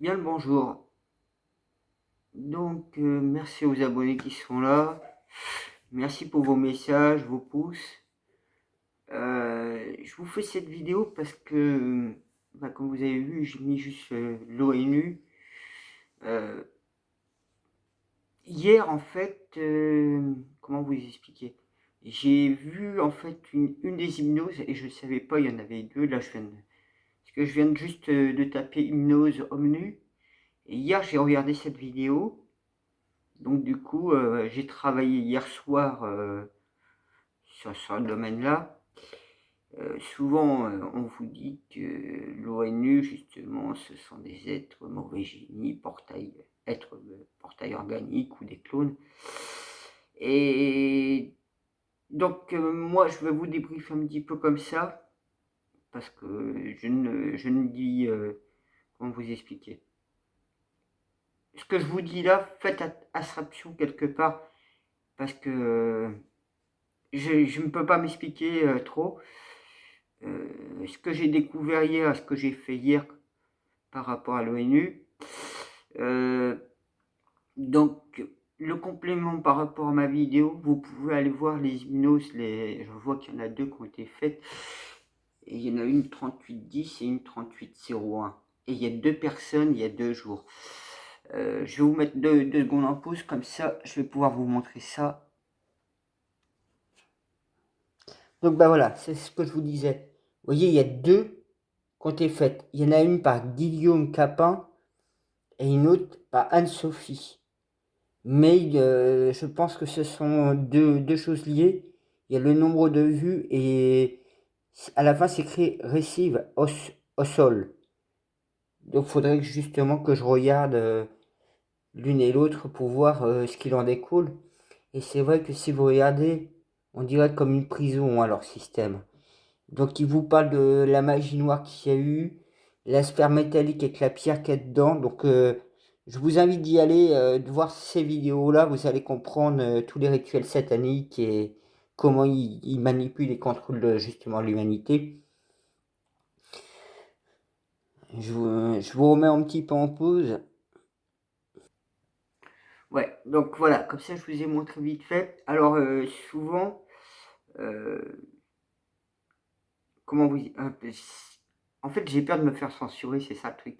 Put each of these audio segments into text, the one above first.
Bien le bonjour. Merci aux abonnés qui sont là. Merci pour vos messages, vos pouces. Je vous fais cette vidéo parce que, comme vous avez vu, j'ai mis juste l'ONU. Euh, Hier, en fait, comment vous expliquer? J'ai vu en fait une des hypnoses et je ne savais pas, il y en avait deux. Là, parce que je viens juste de taper hypnose homme nu. Et hier, j'ai regardé cette vidéo. Donc du coup, j'ai travaillé hier soir sur ce domaine-là. Souvent, on vous dit que l'ONU, justement, ce sont des êtres mauvais génie, êtres portails organiques ou des clones. Et donc, moi, je vais vous débriefer un petit peu comme ça, parce que je ne dis, comment vous expliquer. Ce que je vous dis là, faites attraction quelque part, parce que je ne peux pas m'expliquer trop. Ce que j'ai découvert hier, ce que j'ai fait hier par rapport à l'ONU. Euh, donc, le complément par rapport à ma vidéo, vous pouvez aller voir les hypnoses. Je vois qu'il y en a deux qui ont été faites. Et il y en a une 3810 et une 3801. Et il y a deux personnes il y a 2 jours. Je vais vous mettre deux secondes en pause, comme ça je vais pouvoir vous montrer ça. Donc voilà, c'est ce que je vous disais. Vous voyez, il y a deux qui ont été faites. Il y en a une par Guillaume Capin et une autre par Anne-Sophie. Mais je pense que ce sont deux choses liées. Il y a le nombre de vues et à la fin c'est écrit Receive au sol. Donc il faudrait justement que je regarde l'une et l'autre pour voir ce qu'il en découle. Et c'est vrai que si vous regardez, on dirait comme une prison à leur système. Donc il vous parle de la magie noire qu'il y a eu, la sphère métallique avec la pierre qu'il y a dedans. Donc je vous invite d'y aller, de voir ces vidéos-là. Vous allez comprendre tous les rituels sataniques et comment ils manipulent et contrôlent justement l'humanité. Je vous remets un petit peu en pause. Ouais, donc voilà, comme ça je vous ai montré vite fait. Alors souvent, euh, comment vous dire, en fait j'ai peur de me faire censurer, c'est ça le truc.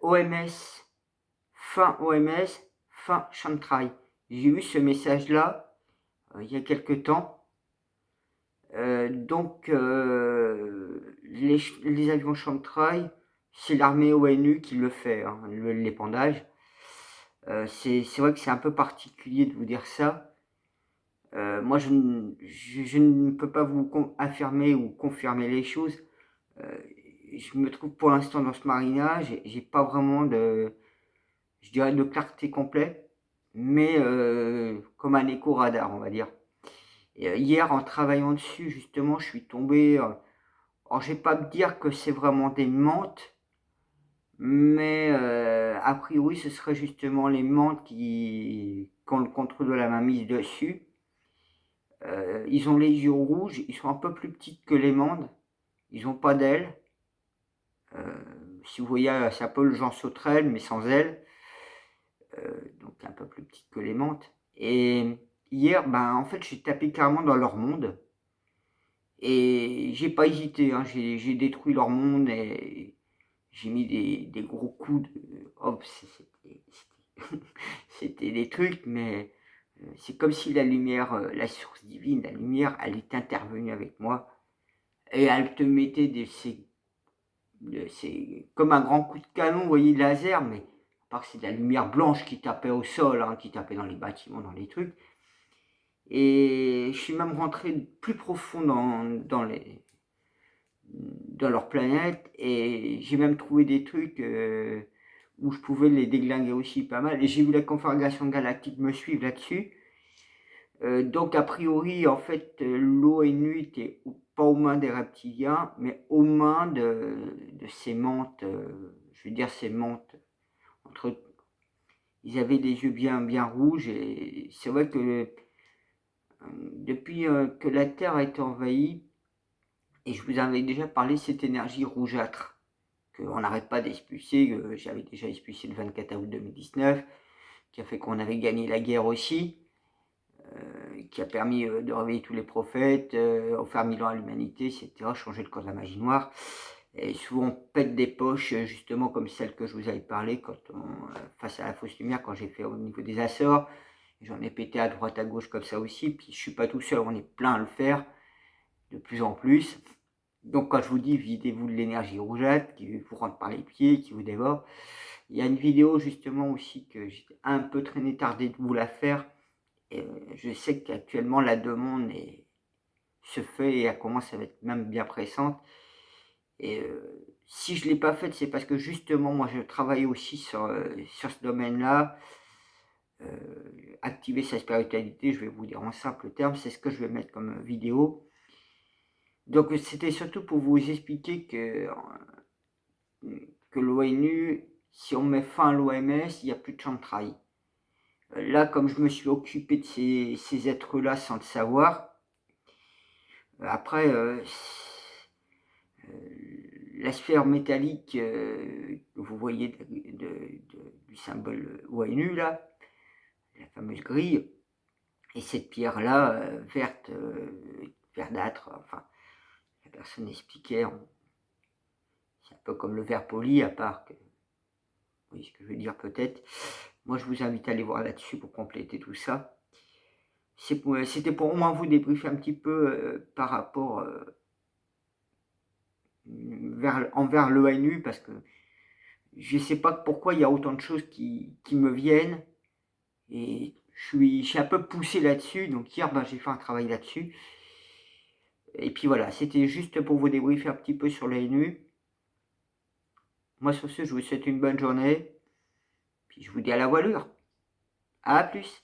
OMS, fin OMS, fin chemtrail. J'ai eu ce message-là il y a quelque temps. Les avions chemtrail, c'est l'armée ONU qui le fait, hein, l'épandage. C'est vrai que c'est un peu particulier de vous dire ça. Moi, je ne peux pas vous affirmer ou confirmer les choses. Euh, je me trouve pour l'instant dans ce marinage, j'ai pas vraiment je dirais, de clarté complète, mais comme un écho-radar, on va dire. Et, hier, en travaillant dessus, justement, je suis tombé. Alors, je vais pas me dire que c'est vraiment des menthes, mais a priori, ce serait justement les menthes qui ont le contrôle de la mainmise dessus. Ils ont les yeux rouges, ils sont un peu plus petites que les menthes, ils n'ont pas d'ailes. Euh, Si vous voyez, c'est un peu le genre sauterelle, mais sans ailes. Donc un peu plus petite que les menthes. Et hier, en fait, j'ai tapé carrément dans leur monde. Et j'ai pas hésité, hein, j'ai détruit leur monde et j'ai mis des gros coups de. Hop, c'était des trucs, mais c'est comme si la lumière, la source divine, la lumière, elle est intervenue avec moi. Et elle te mettait comme un grand coup de canon, vous voyez, laser, mais à part que c'est de la lumière blanche qui tapait au sol, hein, qui tapait dans les bâtiments, dans les trucs. Et je suis même rentré plus profond dans leur planète et j'ai même trouvé des trucs où je pouvais les déglinguer aussi pas mal. Et j'ai vu la configuration galactique me suivre là-dessus. Donc a priori, en fait, l'ONU était pas aux mains des reptiliens, mais aux mains de ces mantes, je veux dire ces mantes. Entre, ils avaient des yeux bien rouges et c'est vrai que depuis que la Terre a été envahie, et je vous en avais déjà parlé, cette énergie rougeâtre qu'on n'arrête pas d'expulser, j'avais déjà expulsé le 24 août 2019, qui a fait qu'on avait gagné la guerre aussi, qui a permis de réveiller tous les prophètes, offert 1000 ans à l'humanité, etc., changer le corps de la magie noire. Et souvent on pète des poches, justement comme celle que je vous avais parlé, face à la fausse lumière, quand j'ai fait au niveau des Açores. J'en ai pété à droite à gauche comme ça aussi, puis je suis pas tout seul, on est plein à le faire, de plus en plus. Donc quand je vous dis videz-vous de l'énergie rougeâtre qui vous rentre par les pieds, qui vous dévore, il y a une vidéo justement aussi que j'ai un peu traîné, tardé de vous la faire. Et je sais qu'actuellement la demande se fait et elle commence à être même bien pressante. Et si je ne l'ai pas faite, c'est parce que justement moi je travaille aussi sur ce domaine-là. Activer sa spiritualité, je vais vous dire en simple terme, c'est ce que je vais mettre comme vidéo. Donc c'était surtout pour vous expliquer que l'ONU, si on met fin à l'OMS, il n'y a plus de champ de travail. Là, comme je me suis occupé de ces êtres-là sans le savoir, après, la sphère métallique que vous voyez du symbole ONU, là, la fameuse grille, et cette pierre-là, verte, verdâtre, enfin, la personne expliquait, c'est un peu comme le verre poli, à part que, vous voyez ce que je veux dire peut-être. Moi, je vous invite à aller voir là-dessus pour compléter tout ça. C'était pour au moins vous débriefer un petit peu par rapport envers l'ONU, parce que je ne sais pas pourquoi il y a autant de choses qui me viennent, et je suis un peu poussé là-dessus. Donc hier, j'ai fait un travail là-dessus. Et puis voilà, c'était juste pour vous débriefer un petit peu sur l'ONU. Moi, sur ce, je vous souhaite une bonne journée. Puis je vous dis à la voilure. À plus.